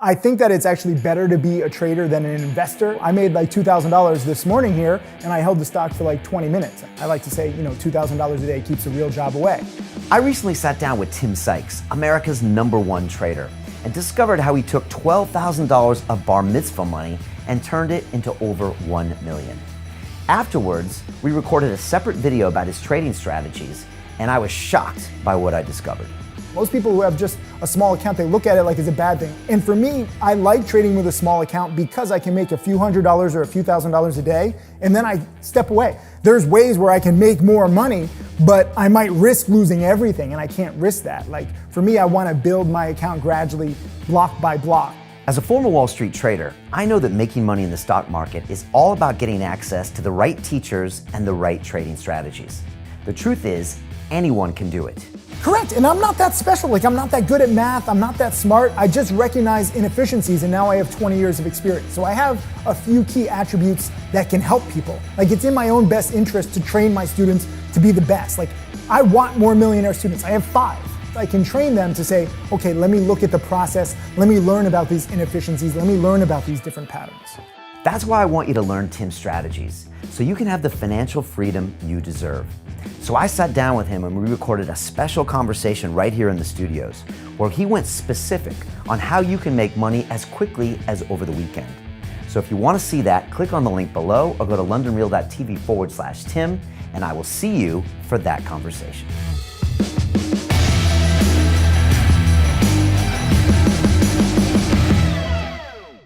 I think that it's actually better to be a trader than an investor. I made like $2,000 this morning here, and I held the stock for like 20 minutes. I like to say, $2,000 a day keeps a real job away. I recently sat down with Tim Sykes, America's #1 trader, and discovered how he took $12,000 of bar mitzvah money and turned it into over $1 million. Afterwards, we recorded a separate video about his trading strategies, and I was shocked by what I discovered. Most people who have just a small account, they look at it like it's a bad thing. And for me, I like trading with a small account because I can make a few $100s or a few $1,000s a day, and then I step away. There's ways where I can make more money, but I might risk losing everything, and I can't risk that. Like, for me, I want to build my account gradually, block by block. As a former Wall Street trader, I know that making money in the stock market is all about getting access to the right teachers and the right trading strategies. The truth is, anyone can do it. Correct, and I'm not that special. Like, I'm not that good at math, I'm not that smart. I just recognize inefficiencies, and now I have 20 years of experience. So I have a few key attributes that can help people. Like, it's in my own best interest to train my students to be the best. Like, I want more millionaire students. I have 5. I can train them to say, okay, let me look at the process, let me learn about these inefficiencies, let me learn about these different patterns. That's why I want you to learn Tim's strategies, so you can have the financial freedom you deserve. So I sat down with him and we recorded a special conversation right here in the studios, where he went specific on how you can make money as quickly as over the weekend. So if you want to see that, click on the link below or go to londonreal.tv/Tim, and I will see you for that conversation.